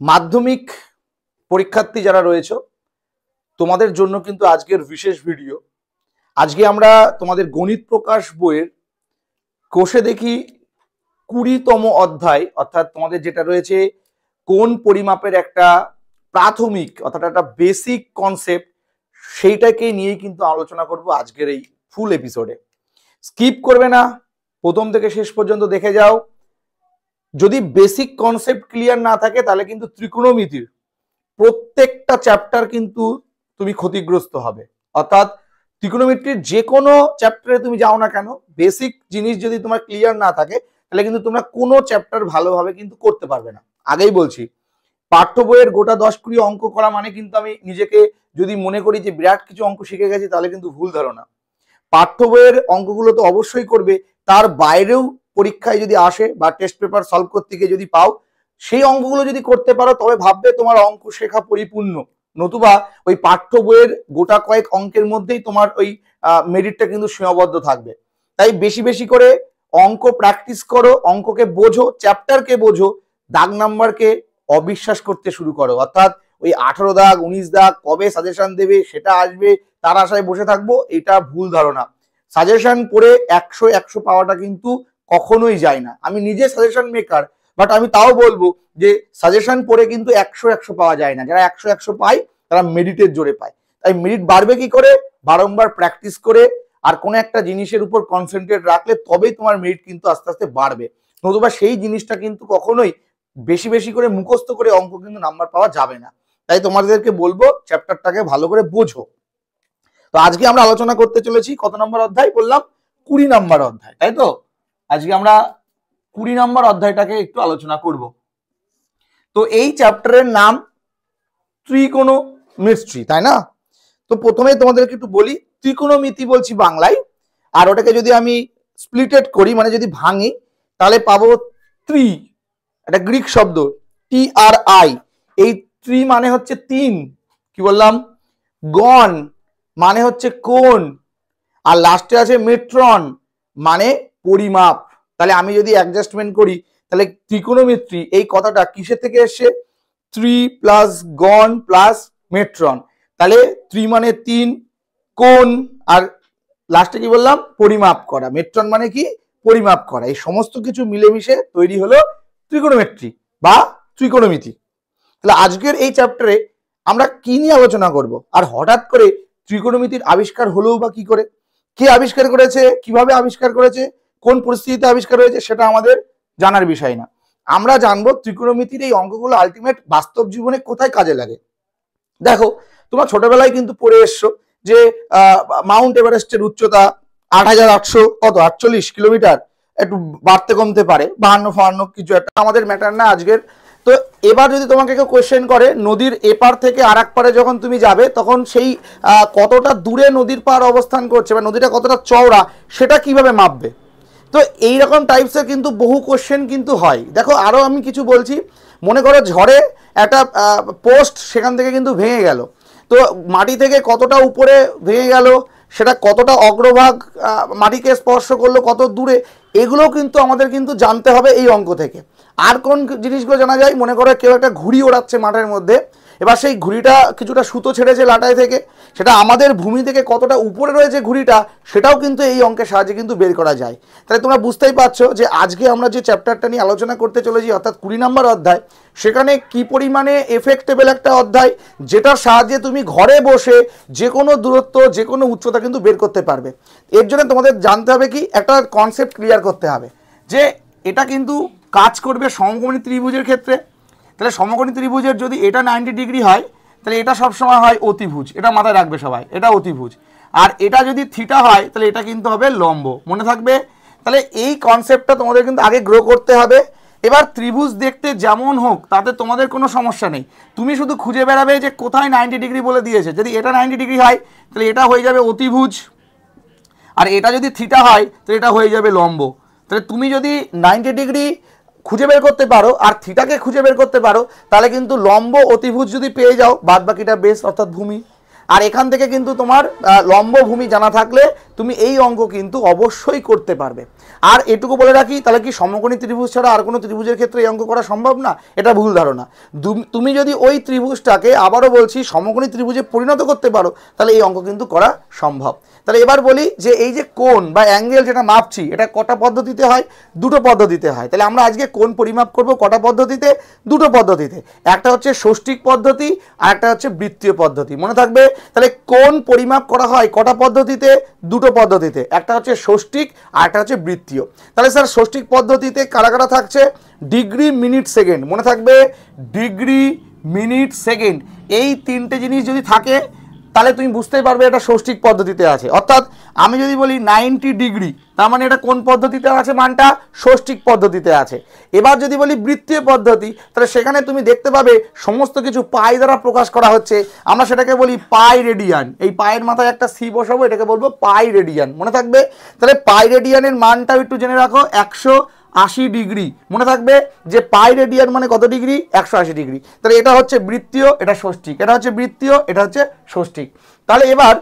মাধ্যমিক পরীক্ষার্থী যারা রয়েছে তোমাদের জন্য কিন্তু আজকের বিশেষ ভিডিও। আজকে আমরা তোমাদের গণিত প্রকাশ বইয়ের কোষে দেখি 20তম অধ্যায়, অর্থাৎ তোমাদের যেটা রয়েছে কোণ পরিমাপের একটা প্রাথমিক অর্থাৎ একটা বেসিক কনসেপ্ট, সেইটাকে নিয়েই কিন্তু আলোচনা করব আজকের এই ফুল এপিসোডে। স্কিপ করবে না, প্রথম থেকে শেষ পর্যন্ত দেখে যাও। যদি বেসিক কনসেপ্ট ক্লিয়ার না থাকে তাহলে কিন্তু ত্রিকোণমিতির প্রত্যেকটা চ্যাপ্টার কিন্তু তুমি ক্ষতিগ্রস্ত হবে। অর্থাৎ ত্রিকোণমিতির যে কোনো চ্যাপ্টারে তুমি যাও না কেন, বেসিক জিনিস যদি তোমার ক্লিয়ার না থাকে তাহলে কিন্তু তোমরা কোনো চ্যাপ্টার ভালোভাবে কিন্তু করতে পারবে না। আগেই বলছি, পাঠ্য বইয়ের গোটা 10-20 অঙ্ক করা মানে কিন্তু আমি নিজেকে যদি মনে করি যে বিরাট কিছু অঙ্ক শিখে গেছি তাহলে কিন্তু ভুল ধারণা। পাঠ্য বইয়ের অঙ্কগুলো তো অবশ্যই করবে, তার বাইরেও পরীক্ষায় যদি আসে বা টেস্ট পেপার সলভ করতে গিয়ে যদি পাও, সেই অঙ্কগুলো যদি করতে পারো তবে ভাববে তোমার অঙ্ক শেখা পরিপূর্ণ। নতুবা ওই পাঠ্য বইয়ের গোটা কয়েক অঙ্কের মধ্যেই তোমার ওই মেরিটটা কিন্তু সীমাবদ্ধ থাকবে। তাই বেশি বেশি করে অঙ্ক প্র্যাকটিস করো, অঙ্ককে বোঝো, চ্যাপ্টারকে বোঝো, দাগ নাম্বারকে অবিশ্বাস করতে শুরু করো। অর্থাৎ ওই 18 দাগ 19 দাগ কবে সাজেশন দেবে সেটা আসবে তার আশায় বসে থাকবো, এটা ভুল ধারণা। সাজেশন পড়ে 100 পাওয়াটা কিন্তু কখনোই যায় না। আমি নিজে সাজেশন মেকার, বাট আমি তাও বলবো যে সাজেশন পড়ে কিন্তু 100 পাওয়া যায় না। যারা 100 পায় তারা মেরিটের জোরে পায়। তাই মেরিট বাড়বে কি করে? বারংবার প্র্যাকটিস করে আর কোনো একটা জিনিসের উপর কনসেন্ট্রেট রাখলে তবেই তোমার মেরিট কিন্তু আস্তে আস্তে বাড়বে। নতুবা সেই জিনিসটা কিন্তু কখনোই বেশি বেশি করে মুখস্থ করে অঙ্ক কিন্তু নাম্বার পাওয়া যাবে না। তাই তোমাদেরকে বলবো চ্যাপ্টারটাকে ভালো করে বোঝো। তো আজকে আমরা আলোচনা করতে চলেছি কত নম্বর অধ্যায় বললাম? 20 নম্বর অধ্যায়, তাই তো? আজকে আমরা 20 নম্বর অধ্যায়টাকে একটু আলোচনা করব। তো এই চ্যাপ্টারের নাম ত্রিকোণমিতি, তাই না? তো প্রথমে তোমাদেরকে একটু বলি, ত্রিকোণমিতি বলছি বাংলায়, আর ওটাকে যদি আমি স্প্লিটেড করি মানে যদি ভাঙি তাহলে পাবো ত্রি, একটা গ্রিক শব্দ TRI। এই ত্রি মানে হচ্ছে তিন, কি বললাম? গণ মানে হচ্ছে কোণ, আর লাস্টে আছে মেট্রন মানে পরিমাপ। তাহলে আমি যদি অ্যাডজাস্টমেন্ট করি তাহলে ত্রিকোণমিতি এই কথাটা কিসের থেকে এসছে? ত্রি প্লাস গণ প্লাস মেট্রন। তাহলে ত্রি মানে তিন, কোণ, আর লাস্টে কি বললাম? পরিমাপ করা। মেট্রন মানে কি? পরিমাপ করা। এই সমস্ত কিছু মিলেমিশে তৈরি হলো ত্রিকোণমিতি বা ত্রিকোণমিতি। তাহলে আজকের এই চ্যাপ্টারে আমরা কি নিয়ে আলোচনা করব? আর হঠাৎ করে ত্রিকোণমিতির আবিষ্কার হলেও বা কি করে? কে আবিষ্কার করেছে, কিভাবে আবিষ্কার করেছে, কোন পরিস্থিতিতে আবিষ্কার হয়েছে সেটা আমাদের জানার বিষয় না। আমরা জানবো ত্রিকোণমিতির এই অঙ্কগুলো আলটিমেট বাস্তব জীবনে কোথায় কাজে লাগে। দেখো, তোমরা ছোটবেলায় কিন্তু পড়ে এসছো যে মাউন্ট এভারেস্টের উচ্চতা 8800 কত 48 কিলোমিটার, একটু বাড়তে কমতে পারে, 52-52 কিছু একটা, আমাদের ম্যাটার না আজকের। তো এবার যদি তোমাকে কেউ কোয়েশ্চেন করে নদীর এপার থেকে আর এক পারে যখন তুমি যাবে তখন সেই কতটা দূরে নদীর পার অবস্থান করছে বা নদীটা কতটা চওড়া সেটা কিভাবে মাপবে? তো এইরকম টাইপসের কিন্তু বহু কোশ্চেন কিন্তু হয়। দেখো আরও আমি কিছু বলছি। মনে করো ঝড়ে একটা পোস্ট সেখান থেকে কিন্তু ভেঙে গেল, তো মাটি থেকে কতটা উপরে ভেঙে গেল, সেটা কতটা অগ্রভাগ মাটিকে স্পর্শ করলো, কত দূরে, এগুলো কিন্তু আমাদের কিন্তু জানতে হবে এই অঙ্ক থেকে। আর কোন জিনিসগুলো জানা যায়? মনে করো কেউ একটা ঘুড়ি ওড়াচ্ছে মাঠের মধ্যে, এবার সেই ঘুড়িটা কিছুটা সুতো ছেড়েছে লাটাই থেকে, সেটা আমাদের ভূমি থেকে কতটা উপরে রয়েছে ঘুড়িটা সেটাও কিন্তু এই অঙ্কের সাহায্যে কিন্তু বের করা যায়। তাহলে তোমরা বুঝতেই পারছো যে আজকে আমরা যে চ্যাপ্টারটা নিয়ে আলোচনা করতে চলেছি অর্থাৎ 20 নম্বর অধ্যায়, সেখানে কি পরিমাণে এফেক্টেবল একটা অধ্যায়, যেটার সাহায্যে তুমি ঘরে বসে যে কোনো দূরত্ব যে কোনো উচ্চতা কিন্তু বের করতে পারবে। এর জন্য তোমাদের জানতে হবে কি, একটা কনসেপ্ট ক্লিয়ার করতে হবে যে এটা কিন্তু কাজ করবে সমকোণী ত্রিভুজের ক্ষেত্রে। তাহলে সমকোণী ত্রিভুজের যদি এটা 90 ডিগ্রি হয় তাহলে এটা সবসময় হয় অতিভুজ, এটা মাথায় রাখবে সবাই, এটা অতিভুজ। আর এটা যদি থিটা হয় তাহলে এটা কিন্তু হবে লম্ব, মনে থাকবে। তাহলে এই কনসেপ্টটা তোমাদের কিন্তু আগে গ্রো করতে হবে। এবার ত্রিভুজ দেখতে যেমন হোক তাতে তোমাদের কোনো সমস্যা নেই, তুমি শুধু খুঁজে বেড়াবে যে কোথায় 90 ডিগ্রি বলে দিয়েছে। যদি এটা 90 ডিগ্রি হয় তাহলে এটা হয়ে যাবে অতিভুজ, আর এটা যদি থিটা হয় তাহলে এটা হয়ে যাবে লম্ব। তাহলে তুমি যদি 90 ডিগ্রি খুঁজে বের করতে পারো আর থিটাকে খুঁজে বের করতে পারো তাহলে কিন্তু লম্ব অতিভুজ যদি পেয়ে যাও, বাদ বাকিটা বেস অর্থাৎ ভূমি। আর এখান থেকে কিন্তু তোমার লম্ব ভূমি জানা থাকলে তুমি এই অঙ্ক কিন্তু অবশ্যই করতে পারবে। আর এটুকু বলে রাখি, তাহলে কি সমকোণী ত্রিভুজ ছাড়া আর কোনো ত্রিভুজের ক্ষেত্রে এই অঙ্ক করা সম্ভব না? এটা ভুল ধারণা। তুমি যদি ওই ত্রিভুজটাকে আবারও বলছি সমকোণী ত্রিভুজে পরিণত করতে পারো, তাহলে এই অঙ্ক কিন্তু করা সম্ভব। তাহলে এবার বলি যে এই যে কোণ বা অ্যাঙ্গেল যেটা মাপছি, এটা কটা পদ্ধতিতে হয়? দুটো পদ্ধতিতে হয়। তাহলে আমরা আজকে কোণ পরিমাপ করব কটা পদ্ধতিতে? দুটো পদ্ধতিতে। একটা হচ্ছে ষষ্ঠিক পদ্ধতি আর একটা হচ্ছে বৃত্তীয় পদ্ধতি, মনে থাকবে। তাহলে কোণ পরিমাপ করা হয় কটা পদ্ধতিতে? দুটো পদ্ধতিতে, একটা হচ্ছে ষষ্ঠিক আর একটা হচ্ছে বৃত্তীয়। তাহলে স্যার ষষ্ঠিক পদ্ধতিতে কারা কারা থাকছে? ডিগ্রি, মিনিট, সেকেন্ড, মনে থাকবে। ডিগ্রি, মিনিট, সেকেন্ড, এই তিনটে জিনিস যদি থাকে তাহলে তুমি বুঝতেই পারবে এটা ষষ্ঠিক পদ্ধতিতে আছে। অর্থাৎ আমি যদি বলি 90 ডিগ্রি, তার মানে এটা কোন পদ্ধতিতে আছে? মানটা ষষ্ঠিক পদ্ধতিতে আছে। এবার যদি বলি বৃত্তীয় পদ্ধতি, তাহলে সেখানে তুমি দেখতে পাবে সমস্ত কিছু পাই দ্বারা প্রকাশ করা হচ্ছে। আমরা সেটাকে বলি পাই রেডিয়ান। এই পায়ের মাথায় একটা সি বসাবো, এটাকে বলবো পাই রেডিয়ান, মনে থাকবে। তাহলে পাই রেডিয়ানের মানটাও একটু জেনে রাখো, 180 ডিগ্রি, মনে থাকবে যে পাই রেডিয়ান মানে কত ডিগ্রি? 180 ডিগ্রি। তাহলে এটা হচ্ছে বৃত্তীয়, এটা ষষ্ঠিক, এটা হচ্ছে বৃত্তীয়, এটা হচ্ছে ষষ্ঠিক। তাহলে এবার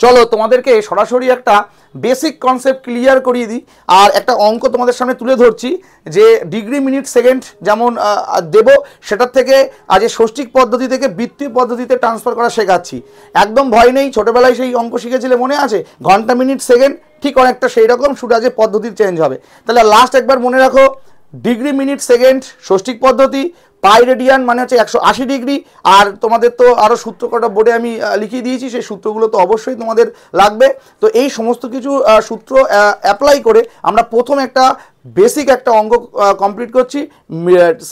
চলো তোমাদেরকে সরাসরি একটা বেসিক কনসেপ্ট ক্লিয়ার করিয়ে দিই, আর একটা অঙ্ক তোমাদের সামনে তুলে ধরছি যে ডিগ্রি, মিনিট, সেকেন্ড যেমন দেব, সেটার থেকে আজ ষষ্ঠিক পদ্ধতি থেকে বৃত্তীয় পদ্ধতিতে ট্রান্সফার করা শেখাচ্ছি। একদম ভয় নেই, ছোটোবেলায় সেই অঙ্ক শিখেছিলে মনে আছে, ঘন্টা, মিনিট, সেকেন্ড, ঠিক অনেকটা সেই রকম, শুধু আজ পদ্ধতির চেঞ্জ হবে। তাহলে লাস্ট একবার মনে রাখো, ডিগ্রি, মিনিট, সেকেন্ড ষষ্ঠিক পদ্ধতি, পাই রেডিয়ান মানে হচ্ছে 180 ডিগ্রি। আর তোমাদের তো আরও সূত্র কটা বোর্ডে আমি লিখিয়ে দিয়েছি, সেই সূত্রগুলো তো অবশ্যই তোমাদের লাগবে। তো এই সমস্ত কিছু সূত্র অ্যাপ্লাই করে আমরা প্রথম একটা বেসিক একটা অঙ্ক কমপ্লিট করছি।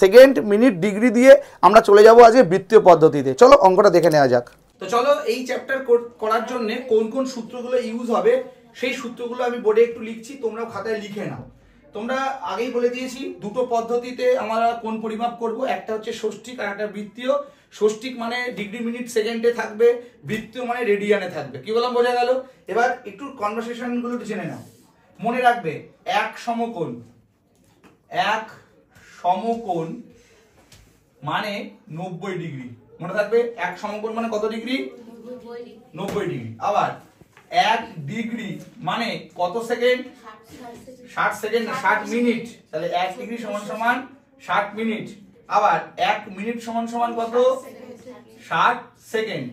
সেকেন্ড, মিনিট, ডিগ্রি দিয়ে আমরা চলে যাব আজকে বৃত্তীয় পদ্ধতিতে। চলো অঙ্কটা দেখে নেওয়া যাক। তো চলো এই চ্যাপ্টার করার জন্য কোন কোন সূত্রগুলো ইউজ হবে সেই সূত্রগুলো আমি বোর্ডে একটু লিখছি, তোমরাও খাতায় লিখে নাও। তোমরা আগেই বলে দিয়েছি দুটো পদ্ধতিতে আমরা কোণ পরিমাপ করব, একটা হচ্ছে ষষ্ঠিক আর একটা বৃত্তীয়। ষষ্ঠিক মানে ডিগ্রি, মিনিট, সেকেন্ডে থাকবে, বৃত্তীয় মানে রেডিয়ানে থাকবে। কি বললাম বোঝা গেল? এবার একটু কনভারসেশনগুলো জেনে নাও। মনে রাখবে এক সমকোণ মানে 90 ডিগ্রি, মনে থাকবে। এক সমকোণ মানে কত ডিগ্রি? 90 ডিগ্রি। আবার এক ডিগ্রি মানে কত সেকেন্ড? 60 সেকেন্ড না 60 মিনিট। তাহলে 1 ডিগ্রি সমান সমান 60 মিনিট। আবার 1 মিনিট সমান সমান কত? 60 সেকেন্ড।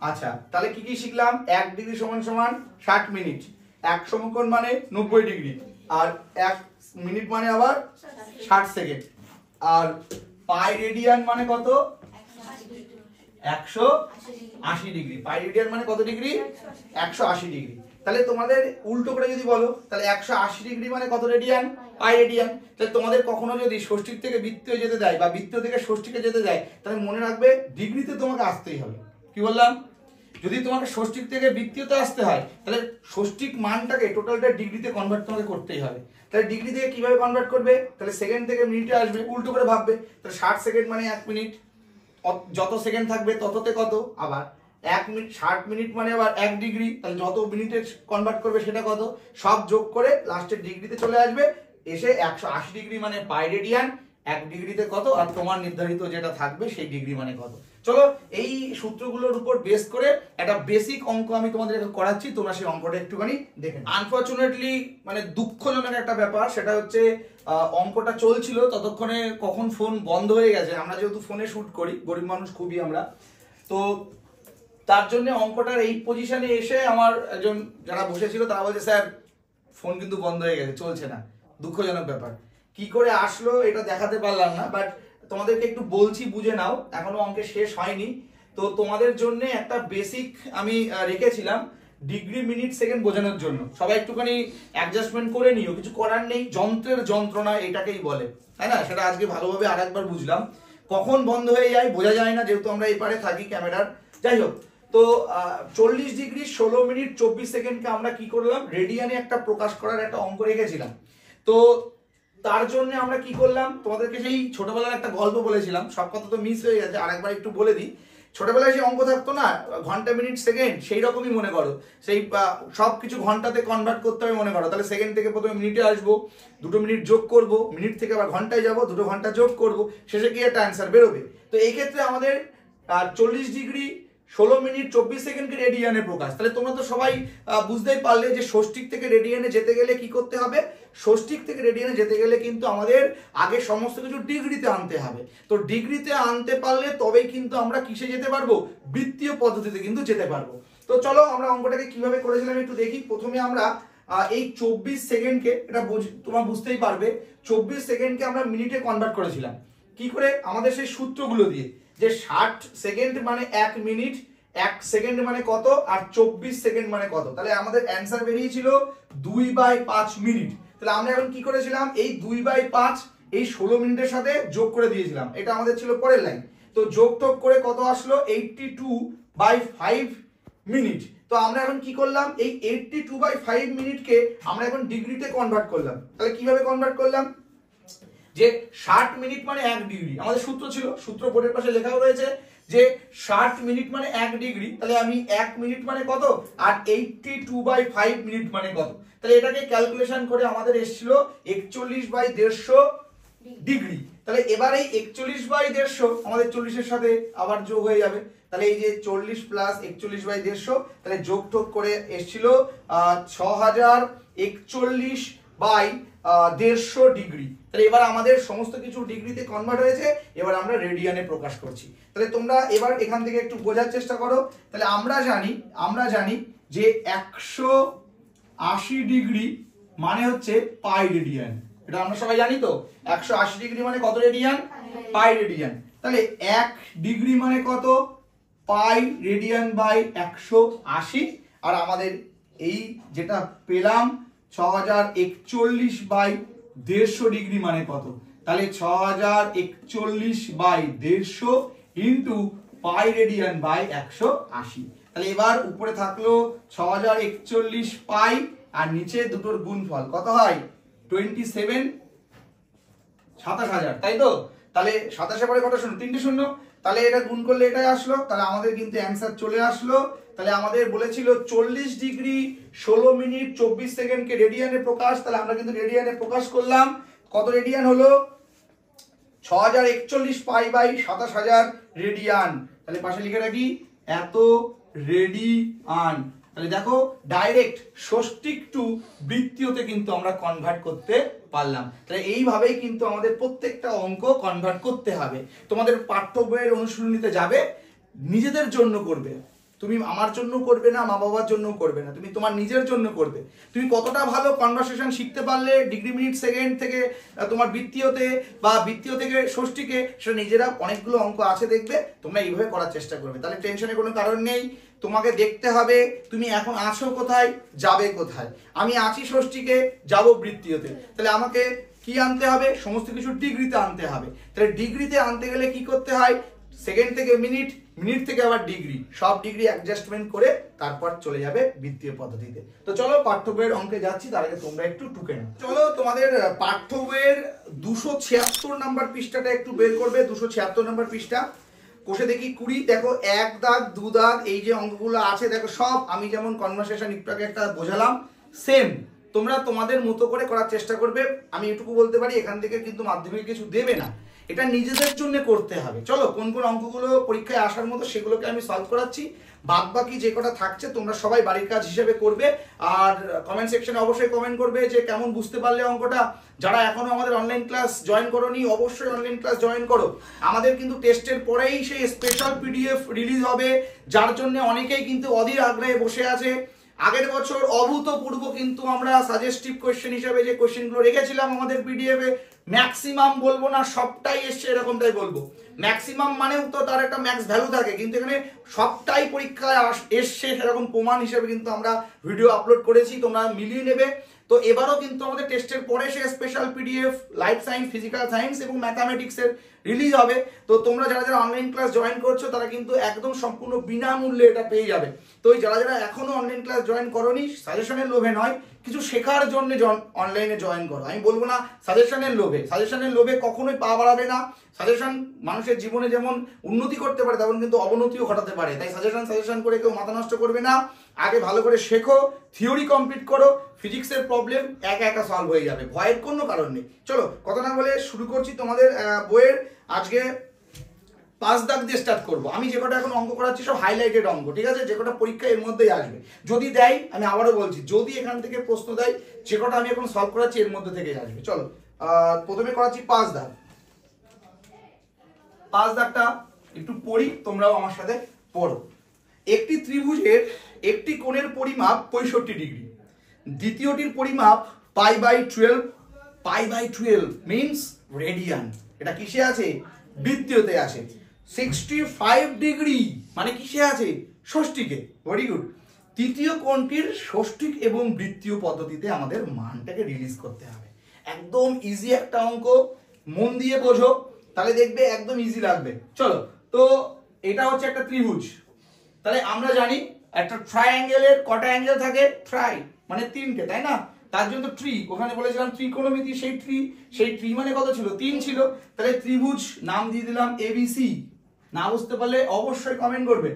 আচ্ছা, তাহলে কি কি শিখলাম? 1 ডিগ্রি সমান সমান 60 মিনিট, এক সমকোণ মানে 90 ডিগ্রি, আর 1 মিনিট মানে আবার 60 সেকেন্ড। আর পাই রেডিয়ান মানে কত? 180 ডিগ্রি। পাই রেডিয়ান মানে কত ডিগ্রি? 180 ডিগ্রি। তাহলে তোমাদের উল্টো করে যদি বলো, তাহলে 180 ডিগ্রি মানে কত রেডিয়ান? পাই রেডিয়ান। তাহলে তোমাদের কখনো যদি ষষ্ঠিক থেকে বৃত্তীয় যেতে দেয় বা বৃত্তীয় থেকে ষষ্ঠিকে যেতে দেয়, তাহলে মনে রাখবে ডিগ্রিতে তোমাকে আসতেই হবে। কি বললাম? যদি তোমাকে ষষ্ঠিক থেকে বৃত্তীয়তে আসতে হয়, তাহলে ষষ্ঠিক মানটাকে টোটালটা ডিগ্রিতে কনভার্ট তোমাকে করতেই হবে। তাহলে ডিগ্রি থেকে কিভাবে কনভার্ট করবে? তাহলে সেকেন্ড থেকে মিনিটে আসবে, উল্টো করে ভাববে। তাহলে 60 সেকেন্ড মানে 1 মিনিট, যত সেকেন্ড থাকবে তততে কত? আবার 1 মিনিট, 60 মিনিট মানে আবার 1 ডিগ্রি, তাহলে যত মিনিটে কনভার্ট করবে সেটা কত? সব যোগ করে লাস্টের ডিগ্রিতে চলে আসবে, এসে 180 ডিগ্রি মানে পাই রেডিয়ান, 1 ডিগ্রিতে কত, আর তোমার নির্ধারিত যেটা থাকবে সেই ডিগ্রি মানে কত। চলো এই সূত্রগুলোর উপর বেস করে একটা বেসিক অঙ্ক আমি তোমাদের করাচ্ছি, তোমরা সেই অঙ্কটা একটুখানি দেখে নাও। আনফরচুনেটলি মানে দুঃখজনক একটা ব্যাপার, সেটা হচ্ছে অঙ্কটা চলছিল ততক্ষণে কখন ফোন বন্ধ হয়ে গেছে। আমরা যেহেতু ফোনে শুট করি, গরিব মানুষ খুবই আমরা, তো তার জন্য অঙ্কটার এই পজিশনে এসে আমার একজন যারা বসেছিল তারা বলছে স্যার ফোন কিন্তু বন্ধ হয়ে গেছে, চলছে না। দুঃখজনক ব্যাপার, কি করে আসলো এটা দেখাতে পারলাম না, বাট তোমাদেরকে একটু বলছি বুঝে নাও, এখনো অঙ্কে শেষ হয়নি। তো তোমাদের জন্য একটা বেসিক আমি রেখেছিলাম ডিগ্রি, মিনিট, সেকেন্ড বোঝানোর জন্য। সবাই একটুখানি অ্যাডজাস্টমেন্ট করে নিও, কিছু করার নেই, যন্ত্রের যন্ত্রণা এটাকেই বলে, তাই না? সেটা আজকে ভালোভাবে আরেকবার বুঝলাম। কখন বন্ধ হয়ে যায় বোঝা যায় না, যেহেতু আমরা এই পারে থাকি ক্যামেরার। যাই হোক, তো 40 ডিগ্রি 16 মিনিট 24 সেকেন্ডকে আমরা কি করলাম? রেডিয়ানে একটা প্রকাশ করার একটা অঙ্ক রেখেছিলাম। তো তার জন্য আমরা কি করলাম? তোমাদেরকে সেই ছোটবেলার একটা গল্প বলেছিলাম, সব কথা তো মিস হয়ে গেছে, আরেকবার একটু বলে দিই। ছোটবেলায় যে অঙ্ক থাকতো না, ঘন্টা, মিনিট, সেকেন্ড, সেই রকমই মনে করো। সেই সব কিছু ঘন্টাতে কনভার্ট করতে হবে মনে করো। তাহলে সেকেন্ড থেকে প্রথমে মিনিটে আসবো, 2 মিনিট যোগ করব, মিনিট থেকে আবার ঘন্টায় যাব, 2 ঘন্টা যোগ করব, শেষে কি একটা অ্যান্সার বেরোবে। তো এই ক্ষেত্রে আমাদের 40 ডিগ্রি 16 মিনিট 24 সেকেন্ডকে রেডিয়ানে প্রকাশ। তাহলে তোমরা তো সবাই বুঝতেই পারলে যে ষষ্ঠিক থেকে রেডিয়ানে যেতে গেলে কি করতে হবে, ষষ্ঠিক থেকে রেডিয়ানে যেতে গেলে কিন্তু আমাদের আগে সমস্ত কিছু ডিগ্রিতে আনতে হবে। তো ডিগ্রিতে আনতে পারলে তবেই কিন্তু আমরা কিসে যেতে পারবো, বৃত্তীয় পদ্ধতিতে কিন্তু যেতে পারবো। তো চলো আমরা অঙ্কটাকে কিভাবে করেছিলাম একটু দেখি। প্রথমে আমরা এই 24 সেকেন্ডকে, এটা তোমরা বুঝতেই পারবে, 24 সেকেন্ডকে আমরা মিনিটে কনভার্ট করেছিলাম। কি করে, আমাদের সেই সূত্রগুলো দিয়ে, যে 60 সেকেন্ড মানে 1 মিনিট, 1 সেকেন্ড মানে কত, আর 24 সেকেন্ড মানে কত। তাহলে আমাদের অ্যান্সার বেরিয়েছিল 2/5 মিনিট। তাহলে আমরা এখন কি করেছিলাম, এই 2/5 এই 16 মিনিটের সাথে যোগ করে দিয়েছিলাম, এটা আমাদের ছিল পরের লাইন। তো যোগ টোগ করে কত আসলো, 82/5 মিনিট। তো আমরা এখন কি করলাম, এই 82/5 মিনিটকে আমরা এখন ডিগ্রিতে কনভার্ট করলাম। তাহলে কিভাবে কনভার্ট করলাম, যে 60 মিনিট মানে 1 ডিগ্রি, আমাদের সূত্র ছিল, সূত্র বোর্ডের পাশে লেখাও রয়েছে যে 60 মিনিট মানে 1 ডিগ্রি। তাহলে আমি 1 মিনিট মানে কত, আর 82/5 মিনিট মানে কত। তাহলে এটাকে ক্যালকুলেশন করে আমাদের এসেছিল 41/150 ডিগ্রি। তাহলে এবার এই 41/150 আমাদের 40 এর সাথে আবার যোগ হয়ে যাবে। তাহলে এই যে 40 প্লাস 41/150, তাহলে যোগ টোগ করে এসেছিল 6041/150 ডিগ্রি। তাহলে এবার আমাদের সমস্ত কিছু ডিগ্রিতে কনভার্ট হয়েছে, এবার আমরা রেডিয়ানে প্রকাশ করছি। তাহলে তোমরা এবার এখান থেকে একটু বোঝার চেষ্টা করো। তাহলে আমরা জানি যে 180 ডিগ্রি মানে হচ্ছে পাই রেডিয়ান, এটা আমরা সবাই জানি। তো 180 ডিগ্রি মানে কত রেডিয়ান, পাই রেডিয়ান। তাহলে 1 ডিগ্রি মানে কত, পাই রেডিয়ান বাই 180। আর আমাদের এই যেটা পেলাম 6041/150 ডিগ্রি মানে কত, তাহলে 6041/150 ইন্টু পাই রেডিয়ান বাই 180। তাহলে এবার উপরে থাকলো 6041 পাই, আর নিচে দুটোর গুণফল কত হয়, 27, 27000, তাই তো। তাহলে 27 পরে কত শূন্য, 3টে শূন্য, তাহলে এটা গুণ করলে এটাই আসলো। তাহলে আমাদের কিন্তু অ্যান্সার চলে আসলো। তাহলে আমাদের বলেছিল 40 ডিগ্রি 16 মিনিট 24 সেকেন্ডকে রেডিয়ানে প্রকাশ। তাহলে আমরা কিন্তু রেডিয়ানে প্রকাশ করলাম। কত রেডিয়ান হলো, 6041 পাই বাই 27000 রেডিয়ান। তাহলে পাশে লিখে রাখি এত রেডিয়ান। তাহলে দেখো ডাইরেক্ট ষষ্ঠিক টু বৃত্তীয়তে কিন্তু আমরা কনভার্ট করতে পারলাম। তাহলে এইভাবেই কিন্তু আমাদের প্রত্যেকটা অঙ্ক কনভার্ট করতে হবে। তোমাদের পাঠ্য বইয়ের অনুশীলনীতে যাবে, নিজেদের জন্য করবে, তুমি আমার জন্য করবে না, মা বাবার জন্য করবে না, তুমি তোমার নিজের জন্য করবে। তুমি কতটা ভালো কনভারসেশন শিখতে পারলে ডিগ্রি মিনিট সেকেন্ড থেকে তোমার বৃত্তীয়তে বা বৃত্তীয় থেকে ষষ্ঠীকে, সেটা নিজেরা অনেকগুলো অঙ্ক আছে দেখবে, তোমরা এইভাবে করার চেষ্টা করবে। তাহলে টেনশনের কোনো কারণ নেই। তোমাকে দেখতে হবে তুমি এখন আছো কোথায়, যাবে কোথায়। আমি আছি ষষ্ঠীকে, যাব বৃত্তীয়তে। তাহলে আমাকে কি আনতে হবে, সমস্ত কিছু ডিগ্রিতে আনতে হবে। তাহলে ডিগ্রিতে আনতে গেলে কি করতে হয়, সেকেন্ড থেকে মিনিট, মিনিট থেকে আবার ডিগ্রি, সব ডিগ্রি অ্যাডজাস্টমেন্ট করে তারপর চলে যাবে বৃত্তীয় পদ্ধতিতে। তো চলো পাঠ্য বইয়ের অঙ্কে যাচ্ছি, তার আগে তোমরা একটু টুকে নাও। চলো তোমাদের পাঠ্য বইয়ের 276 নাম্বার পৃষ্ঠাটা একটু বের করবে। 276 নাম্বার পৃষ্ঠা কোষে দেখি 20, দেখো 1 দাগ 2 দাগ এই যে অঙ্কগুলো আছে, দেখো সব আমি যেমন কনভারসেশন একটু আগে একটা বোঝালাম, সেম তোমরা তোমাদের মতো করে করার চেষ্টা করবে। আমি এটুকু বলতে পারি, এখান থেকে কিন্তু মাধ্যমিক কিছু দেবে না, এটা নিজেদের জন্য করতে হবে। চলো কোন কোন অঙ্কগুলো পরীক্ষায় আসার মতো সেগুলোকে আমি সলভ করাচ্ছি, বাদ বাকি যে কটা থাকছে তোমরা সবাই বাড়ির কাজ হিসেবে করবে। আর কমেন্ট সেকশনে অবশ্যই কমেন্ট করবে যে কেমন বুঝতে পারলে অঙ্কটা। যারা এখনো আমাদের অনলাইন ক্লাস জয়েন করোনি, অবশ্যই অনলাইন ক্লাস জয়েন করো। আমাদের কিন্তু টেস্টের পরেই সেই স্পেশাল পিডিএফ রিলিজ হবে, যার জন্য অনেকেই কিন্তু অধীর আগ্রহে বসে আছে। আগের বছর অভূতপূর্ব কিন্তু আমরা সাজেস্টিভ কোয়েশ্চেন হিসেবে যে কোয়েশ্চেনগুলো রেখেছিলাম আমাদের পিডিএফে, ম্যাক্সিমাম বলবো না সবটাই এসছে এরকমটাই বলবো। ম্যাক্সিমাম মানেও তো তার একটা ম্যাক্স ভ্যালু থাকে, কিন্তু এখানে সবটাই পরীক্ষায় এসছে সেরকম প্রমাণ হিসেবে কিন্তু আমরা ভিডিও আপলোড করেছি, তোমরা মিলিয়ে নেবে। তো এবারও কিন্তু আমাদের টেস্টের পরে সে special PDF life science, physical science এবং ম্যাথামেটিক্সের রিলিজ হবে। তো তোমরা যারা যারা অনলাইন ক্লাস জয়েন করছো তারা কিন্তু একদম সম্পূর্ণ বিনামূল্যে এটা পেয়ে যাবে। তো যারা যারা এখনো অনলাইন ক্লাস জয়েন করোনি, সাজেশনের লোভে নয়, কিছু শেখার জন্য অনলাইনে জয়েন করো। আমি বলবো না সাজেশনের লোভে কখনোই পা বাড়াবে না। সাজেশন মানুষের জীবনে যেমন উন্নতি করতে পারে তেমন কিন্তু অবনতিও ঘটাতে পারে, তাই সাজেশন করে কেউ মাথা নষ্ট করবে না। আগে ভালো করে শেখো, থিওরি কমপ্লিট করো, ফিজিক্সের প্রবলেম একা একা সলভ হয়ে যাবে, ভয়ের কোনো কারণ নেই। চলো কথা না বলে শুরু করছি তোমাদের বইয়ের আজকে পাঁচ দাগ দিয়ে স্টার্ট করবো। আমি যে কটা এখন অঙ্ক করাচ্ছি সব হাইলাইটেড অঙ্ক, ঠিক আছে, যে কটা পরীক্ষা এর মধ্যেই আসবে। যদি দেয়, আমি আবারও বলছি, যদি এখান থেকে প্রশ্ন দেয়, যে কটা আমি এখন সলভ করাচ্ছি এর মধ্যে থেকে আসবে। চলো প্রথমে করাচ্ছি পাঁচ দাগ। পাঁচ দাগটা একটু পড়ি, তোমরাও আমার সাথে পড়ো। একটি ত্রিভুজের একটি কোণের পরিমাপ 65 ডিগ্রি, দ্বিতীয়টির পরিমাপ π/12, π/12 মিন্স রেডিয়ান। এটা কিসে আছে? বৃত্তীয়তে আছে। 65 ডিগ্রি মানে কিসে আছে? ষষ্ঠীকে। Very good. তৃতীয় কোণটির ষষ্ঠিক এবং বৃত্তীয় পদ্ধতিতে আমাদের মানটাকে রিলিজ করতে হবে। একদম ইজি একটা অঙ্ক, মন দিয়ে বোঝো, তাহলে দেখবে একদম ইজি লাগবে। চলো, তো এটা হচ্ছে একটা ত্রিভুজ। তাহলে আমরা জানি একটা ট্রায়াঙ্গেলের কটা অ্যাঙ্গেল থাকে? ট্রাই মানে তিনটে, তাই না? তার জন্য ট্রি, ওখানে বলেছিলাম ত্রিকোণমিতি, সেই ট্রি মানে কত ছিল? 3 ছিল। তাহলে ত্রিভুজ নাম দিয়ে দিলাম ABC। না বুঝতে পারলে অবশ্যই কমেন্ট করবে।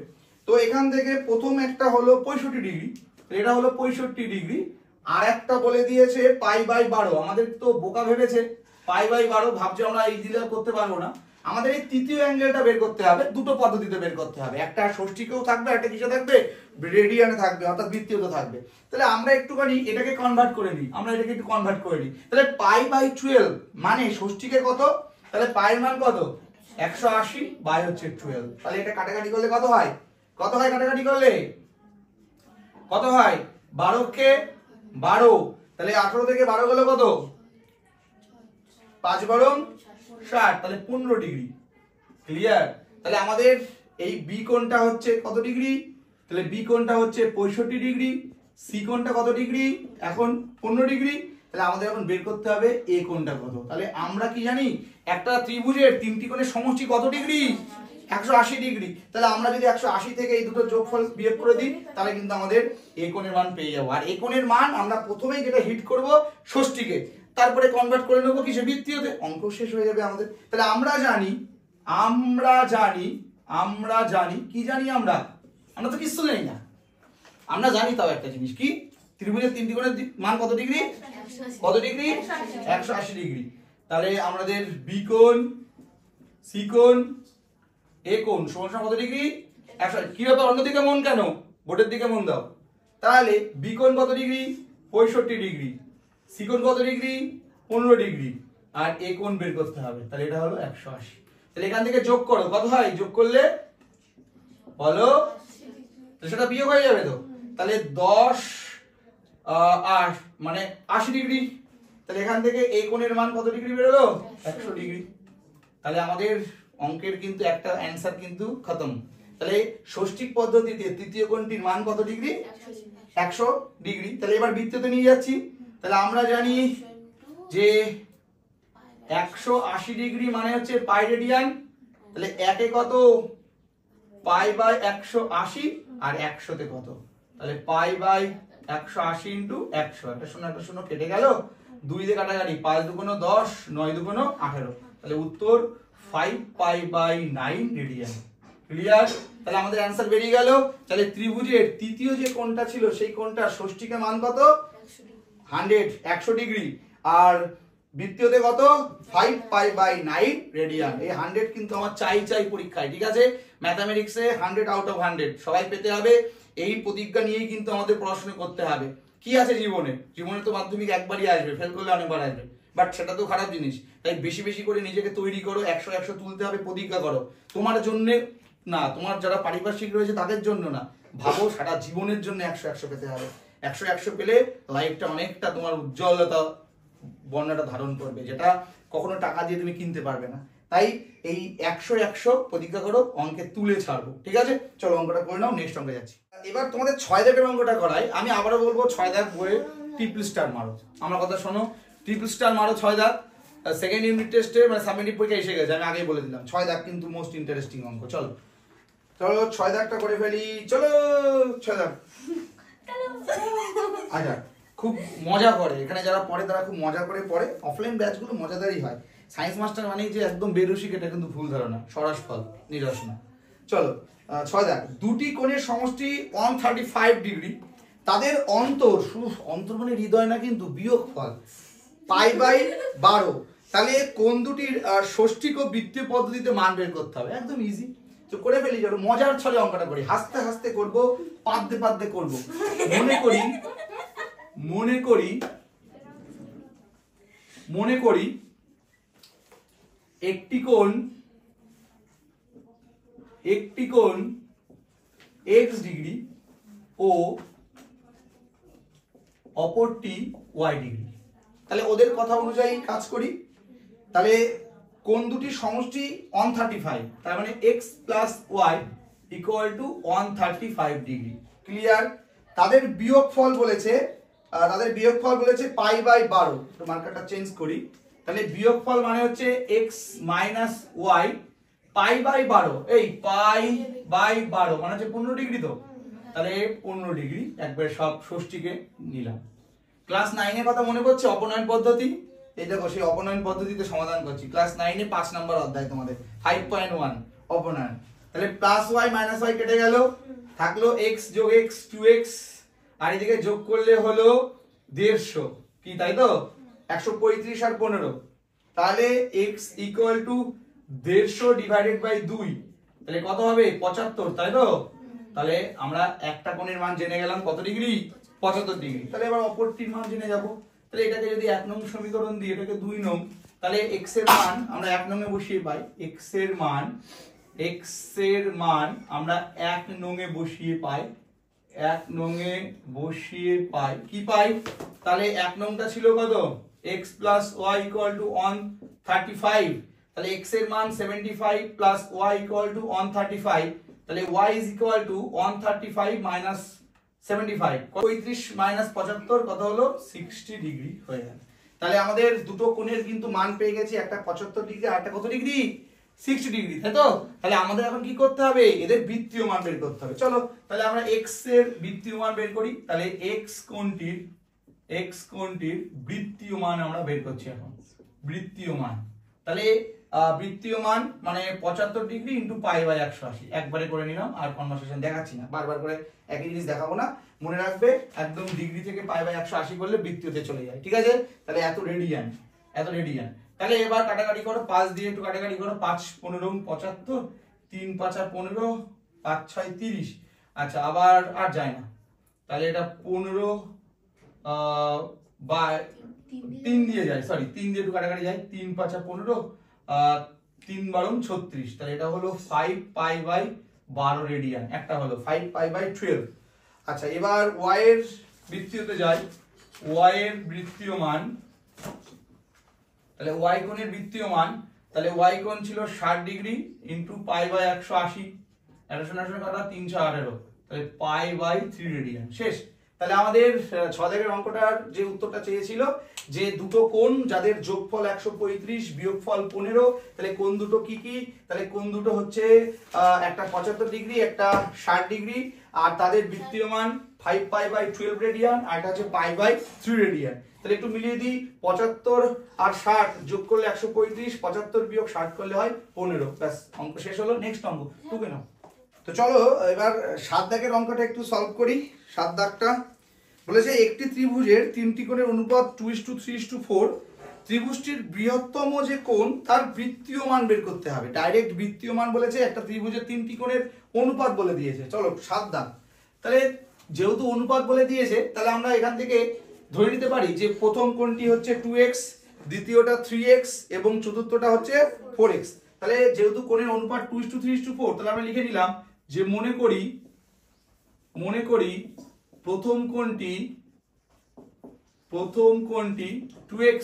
তো এখান থেকে প্রথম একটা হলো 65 ডিগ্রি, এটা হলো 65 ডিগ্রি। আর একটা বলে দিয়েছে π/12। আমাদের তো বোকা ভেবেছে π/12, ভাবছে আমরা ইজিলি করতে পারবো না। আমাদের এই তৃতীয় অ্যাঙ্গেলটা বের করতে হবে, দুটো পদ্ধতিতে বের করতে হবে। একটা ষষ্ঠীকেও থাকবে, একটা কিসে থাকবে? রেডিয়ানে থাকবে, অর্থাৎ বৃত্তীয়তে থাকবে। তাহলে আমরা একটুখানি এটাকে কনভার্ট করে নিই, তাহলে π/12 মানে ষষ্ঠীকে কত? তাহলে পায়ের মান কত? 180 বাই হচ্ছে 12। তাহলে এটা কাটাকাটি করলে কত হয়? কাটাকাটি করলে কত হয়? 12 কে 12, তাহলে 18 থেকে 12 গেল কত? 5 বারং 60, তাহলে 15 ডিগ্রি। ক্লিয়ার? তাহলে আমাদের এই বি কোণটা হচ্ছে কত ডিগ্রি? তাহলে বি কোণটা হচ্ছে 65 ডিগ্রি। সি কোণটা কত ডিগ্রি? এখন 15 ডিগ্রি। তাহলে আমাদের এখন বের করতে হবে এ কোণটা কত। তাহলে আমরা কি জানি? একটা ত্রিভুজের তিনটি কোণের সমষ্টি কত ডিগ্রি? 180 ডিগ্রি। তাহলে আমরা যদি 180 থেকে এই দুটো যোগফল বিয়োগ করে দিই, তাহলে কিন্তু আমাদের এ কোণের মান পেয়ে যাবো। আর এ কোণের মান আমরা প্রথমেই যেটা হিট করব ষষ্ঠীকে, তারপরে কনভার্ট করে নেবো কিসে? বৃত্তীয়তে। অঙ্ক শেষ হয়ে যাবে আমাদের। তাহলে আমরা জানি কি জানি? আমরা তো কিছু জানি না। আমরা জানি তাও একটা জিনিস, কি? ত্রিভুজের তিনটি কোণের মান কত ডিগ্রি? 180 ডিগ্রি। তাহলে আমাদের বি কোণ, সি কোণ, এ কোণ সমান কত ডিগ্রি? 180। কি ব্যাপার, অন্যদিকে মন কেন? বোর্ডের দিকে মন দাও। তাহলে বি কোণ কত ডিগ্রি? 65 ডিগ্রি। সি কোণ কত ডিগ্রি? 15 ডিগ্রি। আর এ কোণ বের করতে হবে। তাহলে এটা হলো 180। তাহলে এখান থেকে যোগ করো, কত হয়? যোগ করলে বলো, সেটা বিয়োগ হয়ে যাবে তো। তাহলে 10 8 মানে 80 ডিগ্রি। তাহলে এখান থেকে এই কোণের মান কত ডিগ্রি বেরোলো? 100 ডিগ্রি। তাহলে আমাদের অঙ্কের কিন্তু একটা অ্যান্সার কিন্তু খতম। তাহলে ষষ্ঠিক পদ্ধতিতে তৃতীয় কোণটির মান কত ডিগ্রি? 100 ডিগ্রি। তাহলে এবার বৃত্ততে নিয়ে যাচ্ছি। তাহলে আমরা জানি যে 180 ডিগ্রি মানে হচ্ছে পাই রেডিয়ান। তাহলে একে কত? π/180, আর 100 তে কত? তাহলে π/180 ইন্টু 100। একটা শূন্য কেটে গেল, 2 দিয়ে কাটাকাটি, 5 দুগুণ 10, 9 দুগুণ 18। তাহলে উত্তর 5π/9 রেডিয়ান। ক্লিয়ার? তাহলে আমাদের অ্যান্সার বেরিয়ে গেল। তাহলে ত্রিভুজের তৃতীয় যে কোণটা ছিল সেই কোণটার ষষ্ঠীকের মান কত? 100 ডিগ্রি। আর বৃত্তীয়তে কত? 5π/9 রেডিয়ান। এই 100 কিন্তু আমার চাই পরীক্ষায়, ঠিক আছে? ম্যাথামেটিক্সে 100 আউট অফ 100 সবাই পেতে হবে। এই প্রতিজ্ঞা নিয়েই কিন্তু আমাদের পড়াশোনা করতে হবে। কি আছে জীবনে তো মাধ্যমিক একবারই আসবে, ফেল করলে অনেকবার আসবে, বাট সেটা তো খারাপ জিনিস। তাই বেশি করে নিজেকে তৈরি করো, 100 তুলতে হবে, প্রতিজ্ঞা করো। তোমার জন্য না, তোমার যারা পারিপার্শ্বিক রয়েছে তাদের জন্য না, ভাবো সারা জীবনের জন্য 100 পেতে হবে। 100 পেলে লাইফটা অনেকটা তোমার উজ্জ্বলতা বর্ণাটা ধারণ করবে, যেটা কখনো টাকা দিয়ে তুমি কিনতে পারবে না। তাই এই 100 প্রতিজ্ঞা করো, অঙ্কে তুলে ছাড়বো, ঠিক আছে? চলো অঙ্কটা করে নাও, নেক্সট অঙ্কে যাচ্ছি। এবার তোমাদের 6 দাগের অঙ্কটা করাই। আমি আবারও বলবো 6 দাগ বইয়ে ট্রিপল স্টার মারো। আমার কথা শোনো, ট্রিপল স্টার মারো 6 দাগ। সেকেন্ড ইউনিট টেস্টে মানে সাবমিটিভ পরীক্ষা এসে গেছে, আমি আগেই বলে দিলাম। 6 দাগ কিন্তু মোস্ট ইন্টারেস্টিং অঙ্ক। চলো 6 দাগটা করে ফেলি। চলো 6 দাগ। আচ্ছা, খুব মজা করে এখানে যারা পড়ে, তারা খুব মজা করে পড়ে। অফলাইন ব্যাচগুলো মজাদারই হয়। সায়েন্স মাস্টার মানেই যে একদম বেরসিক, এটা কিন্তু ভুল ধারণা। সরাস ফল নিরসনা। চলো 6 দাগ। দুটি কোণের সমষ্টি 135 ডিগ্রি, তাদের অন্তর, অন্তর মানে হৃদয় না কিন্তু, বিয়োগ ফল π/12 তাহলে কোন দুটির ষষ্ঠিক ও বৃত্তীয় পদ্ধতিতে মান বের করতে হবে, একদম ইজি। তো করে ফেলি, চলো মজার ছলে অঙ্কটা করি, হাসতে হাসতে করব, পাদ্যে পাদ্যে করব। মনে করি একটি কোণ x ডিগ্রি ও অপরটি y ডিগ্রি। তাহলে ওদের কথা অনুযায়ী কাজ করি। তাহলে কোণ দুটির সমষ্টি 135, তার মানে x plus y equal to 135 degree. Clear? তাদের বিয়োগফল বলেছে পাই বাই 12। তো মার্কারটা চেঞ্জ করি। তাহলে বিয়োগফল মানে হচ্ছে x minus y pi by 12। এই পাই বাই 12 মানে হচ্ছে 15 ডিগ্রি। তো তাহলে 15 ডিগ্রি একবার সব ষষ্ঠীকে নিলাম। ক্লাস 9 এর কথা মনে পড়ছে, অপনয়ন পদ্ধতি। এই দেখো সেই অপনয়ন পদ্ধতিতে সমাধান করছি। ক্লাস 9 এ 5 নম্বর অধ্যায় তোমাদের 5.1 অপনয়ন। তাহলে প্লাস y মাইনাস y কেটে গেল, থাকলো x যোগ x 2x, আর এদিকে যোগ করলে হলো 150 কি, তাই তো 135 আর 15। তাহলে x equal to 150 divided by 2, তাহলে কত হবে 75, তাই তো। তাহলে আমরা একটা কোণের মান জেনে গেলাম কত ডিগ্রি, 75 ডিগ্রি। তাহলে এবার অপরটির মান জেনে যাব। তাহলে এটাকে যদি 1 নং সমীকরণ দিই, এটাকে 2 নং, তাহলে x এর মান আমরা 1 নং এ বসিয়ে পাই। x এর মান আমরা 1 নং এ বসিয়ে পাই। 1 নং এ বসিয়ে পাই কি পাই, তাহলে 1 নংটা ছিল কত, x plus y equal to 135। তাহলে x এর মান 75 প্লাস y ইকুয়াল টু 135। তাহলে y is equal to 135 minus 75, 35 minus 75 কত হলো 60 ডিগ্রি হয়ে গেল। তাহলে আমাদের দুটো কোণের কিন্তু মান পেয়ে গেছি, একটা 75 ডিগ্রি আর একটা কত ডিগ্রি, 60 ডিগ্রি, তাই তো। তাহলে আমাদের এখন কি করতে হবে, এদের বৃত্তীয় মান বের করতে হবে। চলো তাহলে আমরা x এর বৃত্তীয় মান বের করি। তাহলে x কোণটির বৃত্তীয় মান আমরা বের করছি এখন। বৃত্তীয় মান, তাহলে বৃত্তীয় মান মানে 75 ডিগ্রি ইন্টু পাই বাই 180, একবারে করে নিলাম, আর কনভার্সেশন দেখাচ্ছি না, বারবার করে একই জিনিস দেখাবো না, মনে রাখবে একদম ডিগ্রি থেকে পাই বাই 180 করলে বৃত্তীয়তে চলে যায়, ঠিক আছে। তাহলে এত রেডিয়ান। তাহলে এবার কাটাকাটি করো, 5 দিয়ে একটু কাটাকাটি করো, 5 15 75, 3 5 15, 5 6 30। আচ্ছা আবার আর যায় না, তাহলে এটা 15 বা 3 দিয়ে যায়, সরি 3 দিয়ে একটু কাটাকাটি যায়, 3 5 15, 3 12 36। তাহলে এটা হলো 5 পাই বাই 12 রেডিয়ান, একটা হলো 5 পাই বাই 12। আচ্ছা এবার y এর বৃত্তীয়তে যাই। y এর বৃত্তীয় মান, তাহলে y কোণের বৃত্তীয় মান, তাহলে y কোণ ছিল 60 ডিগ্রি ইনটু পাই বাই 180, 180 কাটা 3 6 18, তাহলে পাই বাই 3 রেডিয়ান, শেষ। তাহলে আমাদের 6 দাগের অঙ্কটার যে উত্তরটা চেয়েছিল যে দুটো কোণ যাদের যোগফল 135 বিয়োগফল 15, তাহলে কোণ দুটো কি কি, তাহলে কোণ দুটো হচ্ছে একটা 75 ডিগ্রি একটা 60 ডিগ্রি, আর তাদের বৃত্তীয় মান 5 পাই বাই 12 রেডিয়ান, আর এটা হচ্ছে পাই বাই 3 রেডিয়ান। তাহলে একটু মিলিয়ে দিই, 75 আর 60 যোগ করলে 135, 75 বিয়োগ 60 করলে হয় 15, ব্যাস অঙ্ক শেষ হলো। নেক্সট অঙ্ক টুকে নাও। তো চলো এবার 7 দাগের অঙ্কটা একটু সলভ করি। 7 দাগটা বলেছে একটি ত্রিভুজের তিনটি কোণের অনুপাত 2:3:4, ত্রিভুজটির বৃহত্তম যে কোণ তার বৃত্তীয় মান বের করতে হবে। ডাইরেক্ট বৃত্তীয় মান বলেছে, একটা ত্রিভুজের তিনটি কোণের অনুপাত বলে দিয়েছে। চলো 7 দাগ, তাহলে যেহেতু অনুপাত বলে দিয়েছে তাহলে আমরা এখান থেকে ধরে নিতে পারি যে প্রথম কোণটি হচ্ছে 2x, দ্বিতীয়টা 3x এবং চতুর্থটা হচ্ছে 4x। তাহলে যেহেতু কোণের অনুপাত 2:3:4, তাহলে আমরা লিখে নিলাম যে মনে করি প্রথম কোণটি 2x,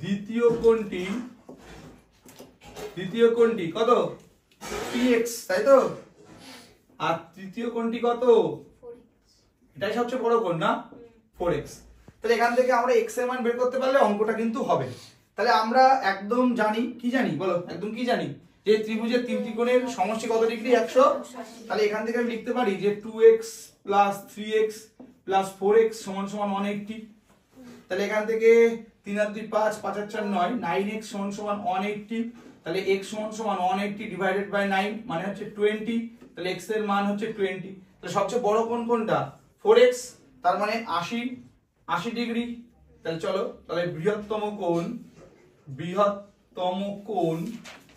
দ্বিতীয় কোণটি কত 3x, তাই তো, আর তৃতীয় কোণটি কত, এটাই সবচেয়ে বড় কোণ না, 4x। তাহলে এখান থেকে আমরা x এর মান বের করতে পারলে অঙ্কটা কিন্তু হবে। তাহলে আমরা একদম জানি, কি জানি বলো, একদম কি জানি যে ত্রিভুজের তিনটি কোণের সমষ্টি কত ডিগ্রি, 100। তাহলে এখান থেকে আমি লিখতে পারি যে 2x plus 3x plus 4x সমান সমান 180। তাহলে এখান থেকে 3 আর 2 5, 5 আর 4 9, 9x সমান সমান 180। তাহলে x সমান সমান 180 ডিভাইডেড বাই 9 মানে হচ্ছে 20। তাহলে x এর মান হচ্ছে 20। তাহলে সবচেয়ে বড় কোণ কোনটা, 4x, তার মানে 80 ডিগ্রি। তাহলে চলো, তাহলে বৃহত্তম কোণ বৃহত্তম কোণ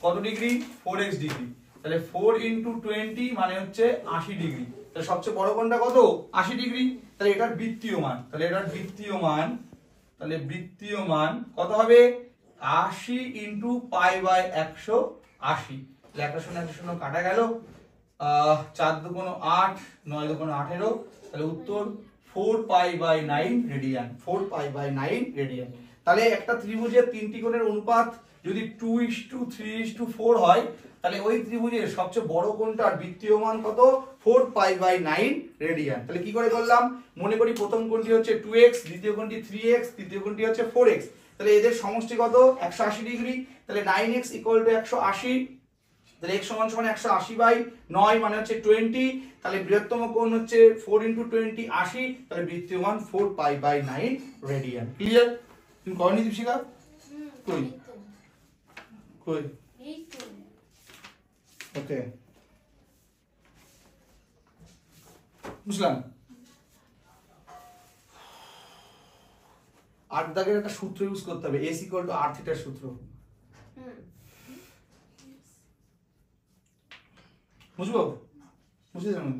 কত ডিগ্রি 4x ডিগ্রি, তাহলে 4 × 20 মানে হচ্ছে 80 ডিগ্রি, তাহলে সবচেয়ে বড় কোণটা কত 80 ডিগ্রি, তাহলে এটার বৃত্তীয় মান, তাহলে এটার বৃত্তীয় মান, তাহলে বৃত্তীয় মান কত হবে 80 × π/180, তাহলে একটা শূন্য একটা শূন্য কাটা গেল, 4 দুগুণ 8 9 দুগুণ 18, তাহলে উত্তর 4π/9 রেডিয়ান, 4π/9 রেডিয়ান। তাহলে একটা ত্রিভুজের তিনটি কোণের অনুপাত যদি 2:3:4 হয়, তাহলে ওই ত্রিভুজের সবচেয়ে বড় কোণটার বৃত্তীয় মান কত 4π/9 রেডিয়ান। তাহলে কি করে করলাম, মনে করি প্রথম কোণটি হচ্ছে 2x, দ্বিতীয় কোণটি 3x, তৃতীয় কোণটি হচ্ছে 4x, তাহলে এদের সমষ্টি কত 180 ডিগ্রি, তাহলে 9x = 180, তাহলে x = 180/9 মানে হচ্ছে 20, তাহলে বৃহত্তম কোণ হচ্ছে 4 × 20 80, তাহলে বৃত্তীয় মান 4π/9 রেডিয়ান। ক্লিয়ার? তুমি করনি দীপশিকা? কই কই ওকে বুঝলাম। আর দাগের একটা সূত্র ইউজ করতে হবে, s = r θ সূত্র। বুঝবো? বুঝে যাবেন।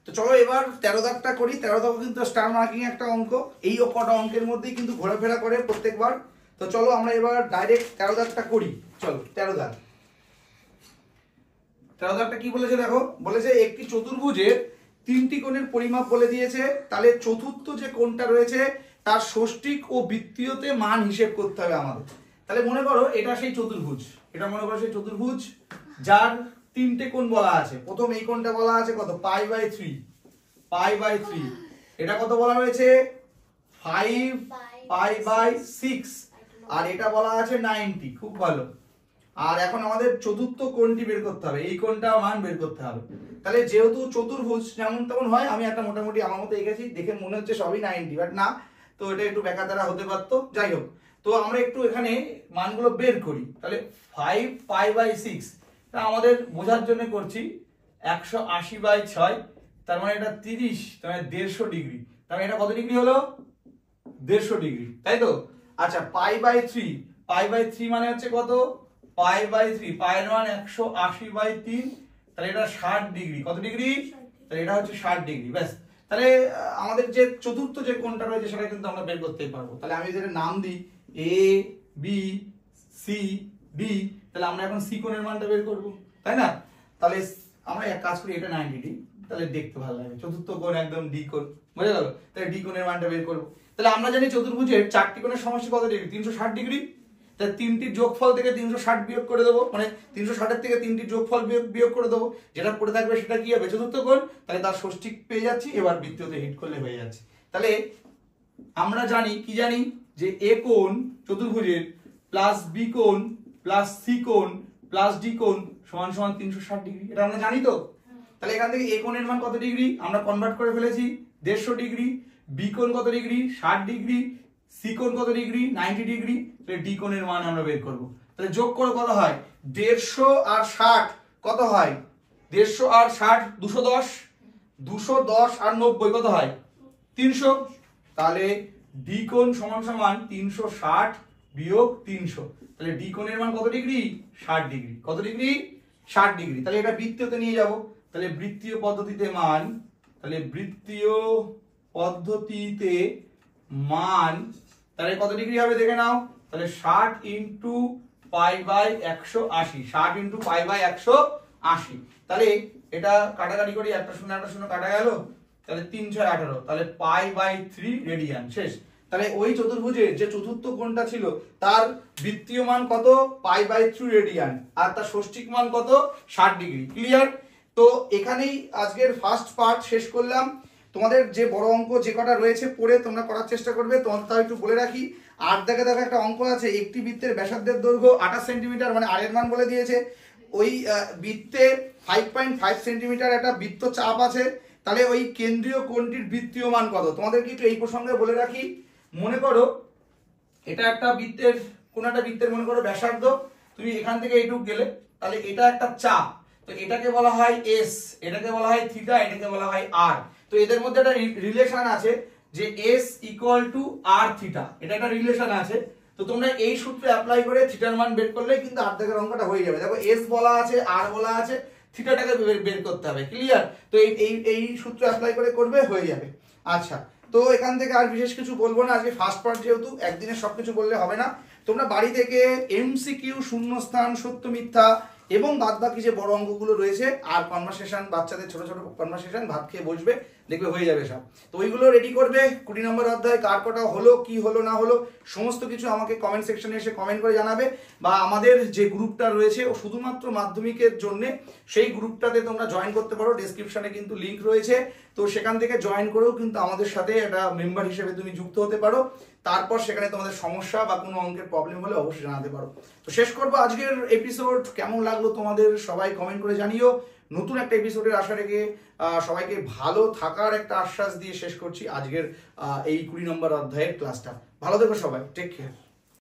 তো চলো এবার 13 দাগটা করি। 13 দাগ কিন্তু স্টার মার্কিং একটা অঙ্ক, এই কটা অঙ্কের মধ্যেই কিন্তু ঘোরাফেরা করে প্রত্যেকবার। তো চলো আমরা এবার ডাইরেক্ট 13 দাগটা করি। চলো 13 দাগ। 13 দাগটা কি বলেছে দেখো, বলেছে একটি চতুর্ভুজের তিনটি কোণের পরিমাপ বলে দিয়েছে, তাহলে চতুর্থ যে কোণটা রয়েছে তার ষষ্ঠিক ও বৃত্তীয়তে মান হিসেব করতে হবে আমাদের। তাহলে মনে করো এটা সেই চতুর্ভুজ, এটা মনে করো সেই চতুর্ভুজ যার তিনটে কোণ বলা আছে। প্রথম এই কোণটা বলা আছে কত π/3, π/3, এটা কত বলা হয়েছে 5π/6, আর এটা বলা আছে 90। খুব ভালো। আর এখন আমাদের চতুর্থ কোণটি বের করতে হবে, এই কোণটা মান বের করতে হবে। তাহলে যেহেতু চতুর্ভুজ যেমন তেমন হয়, আমি একটা মোটামুটি আমার মতো এঁকেছি, দেখে মনে হচ্ছে সবই 90, বাট না, তো এটা একটু ব্যাকা দ্বারা হতে পারতো, যাই হোক। তো আমরা একটু এখানে মানগুলো বের করি। তাহলে 5π/6 আমাদের বোঝার জন্য করছি 180/6, তার মানে এটা 30, তার মানে 150 ডিগ্রি, তার মানে এটা কত ডিগ্রি হলো 150 ডিগ্রি, তাই তো? আচ্ছা π/3, π/3 মানে হচ্ছে কত π/3, পায়ের মান 180/3, তাহলে এটা 60 ডিগ্রি, কত ডিগ্রি, তাহলে এটা হচ্ছে 60 ডিগ্রি। ব্যাস, তাহলে আমাদের যে চতুর্থ যে কোণটা রয়েছে সেটা কিন্তু আমরা বের করতেই পারবো। তাহলে আমি যদি নাম দিই a b c d, তাহলে আমরা এখন সি কোণের মানটা বের করব, তাই না? তাহলে আমরা এক কাজ করি, এটা 90 ডিগ্রি, তাহলে দেখতে ভালো লাগে, চতুর্থ কোণ একদম ডি কোণ, বুঝে গেল? তাহলে ডি কোণের মানটা বের করব। তাহলে আমরা জানি চতুর্ভুজের চারটি কোণের সমষ্টি কত ডিগ্রি, 360 ডিগ্রি। তাহলে তিনটির যোগফল থেকে 360 বিয়োগ করে দেবো, মানে 360 এর থেকে তিনটির যোগফল বিয়োগ করে দেবো, যেটা পড়ে থাকবে সেটা কি হবে চতুর্থ কোণ, তাহলে তার ষষ্ঠিক পেয়ে যাচ্ছি। এবার বৃত্তীয়তে হিট করলে হয়ে যাচ্ছে। তাহলে আমরা জানি কি জানি যে এ কোণ চতুর্ভুজের প্লাস বি কোণ প্লাস সি কোণ প্লাস ডি কোণ সমান সমান 360 ডিগ্রি, এটা আমরা জানি তো। তাহলে এখান থেকে এ কোণের মান কত ডিগ্রি আমরা কনভার্ট করে ফেলেছি 150 ডিগ্রি, বি কোণ কত ডিগ্রি 60 ডিগ্রি, সি কোণ কত ডিগ্রি 90 ডিগ্রি, তাহলে ডি কোণের মান আমরা বের করব। তাহলে যোগ করে কত হয় 150 আর 60 কত হয় 150 আর 60 210, 210 আর 90 কত হয় 300, তাহলে ডি কোণ সমান সমান 360 বিয়োগ 300, তাহলে ডি কোণের মান কত ডিগ্রি 60 ডিগ্রি, কত ডিগ্রি 60 ডিগ্রি। তাহলে এটা বৃত্তীয়তে নিয়ে যাব, তাহলে বৃত্তীয় পদ্ধতিতে মান, তাহলে বৃত্তীয় পদ্ধতিতে মান তাহলে কত ডিগ্রি হবে দেখে নাও, তাহলে 60 × π/180, 60 × π/180, তাহলে এটা কাটাকাটি করি, একটা শূন্য কাটা গেল, তাহলে 3 6 18, তাহলে π/3 রেডিয়ান, শেষ। তাহলে ওই চতুর্ভুজের যে চতুর্থ কোণটা ছিল তার বৃত্তীয় মান কত π/3 রেডিয়ান, আর তার ষষ্ঠিক মান কত 60 ডিগ্রি। ক্লিয়ার? তো এখানেই আজকের ফার্স্ট পার্ট শেষ করলাম। তোমাদের যে বড় অঙ্ক যে কটা রয়েছে পড়ে তোমরা করার চেষ্টা করবে। তোমাদের তাও একটু বলে রাখি, 8 দেখে দেখো একটা অঙ্ক আছে, একটি বৃত্তের ব্যাসার্ধের দৈর্ঘ্য 28 সেন্টিমিটার, মানে আর এর মান বলে দিয়েছে। ওই বৃত্তে 5.5 সেন্টিমিটার একটা বৃত্ত চাপ আছে, তাহলে ওই কেন্দ্রীয় কোণটির বৃত্তীয় মান কত। তোমাদেরকে একটু এই প্রসঙ্গে বলে রাখি, মনে করো এটা একটা বৃত্তের, কোন একটা বৃত্তের মনে করো ব্যাসার্ধ, তুমি এখান থেকে এইটুকু গেলে, তাহলে এটা একটা চাপ, তো এটাকে বলা হয় এস, এটাকে বলা হয় থিটা, এটাকে বলা হয় আর। তো এদের মধ্যে একটা রিলেশন আছে, যে S equal to R theta, এটা একটা রিলেশন আছে। তো তোমরা এই সূত্রে অ্যাপ্লাই করে থিটার মান বের করলে কিন্তু অর্ধেকের অঙ্কটা হয়ে যাবে। দেখো এস বলা আছে, আর বলা আছে, থিটাটাকে বের করতে হবে, ক্লিয়ার? তো এই সূত্র অ্যাপ্লাই করে করবে, হয়ে যাবে। আচ্ছা, তো এখান থেকে আর বিশেষ কিছু বলবো না, আজকে ফার্স্ট পার্ট যেহেতু একদিনে সবকিছু বললে হবে না। তোমরা বাড়ি থেকে এমসিকিউ, শূন্যস্থান, সত্য মিথ্যা এবং বাদ বাকি যে বড় অঙ্কগুলো রয়েছে আর কনভারসেশন, বাচ্চাদের ছোট ছোট কনভারসেশন, ভাত খেয়ে বসবে, দেখবে হয়ে যাবে সব। তো ওইগুলো রেডি করবে। 20 নম্বর অধ্যায় কার কটা হলো, কি হলো না হলো, সমস্ত কিছু আমাকে কমেন্ট সেকশনে এসে কমেন্ট করে জানাবে। বা আমাদের যে গ্রুপটা রয়েছে ও শুধুমাত্র মাধ্যমিকের জন্য, সেই গ্রুপটাতে তোমরা জয়েন করতে পারো, ডেসক্রিপশনে কিন্তু লিংক রয়েছে। তো সেখান থেকে জয়েন করেও কিন্তু আমাদের সাথে একটা মেম্বার হিসেবে তুমি যুক্ত হতে পারো। তারপর সেখানে তোমাদের সমস্যা বা কোনো অঙ্কের প্রবলেম হলে অবশ্যই জানাতে পারো। তো শেষ করবো আজকের এপিসোড। কেমন লাগলো তোমাদের সবাই কমেন্ট করে জানিও। নতুন একটা এপিসোডের আশা রেখে সবাইকে ভালো থাকার একটা আশ্বাস দিয়ে শেষ করছি আজকের এই 20 নম্বর অধ্যায়ের ক্লাসটা। ভালো থেকো সবাই, টেক কেয়ার।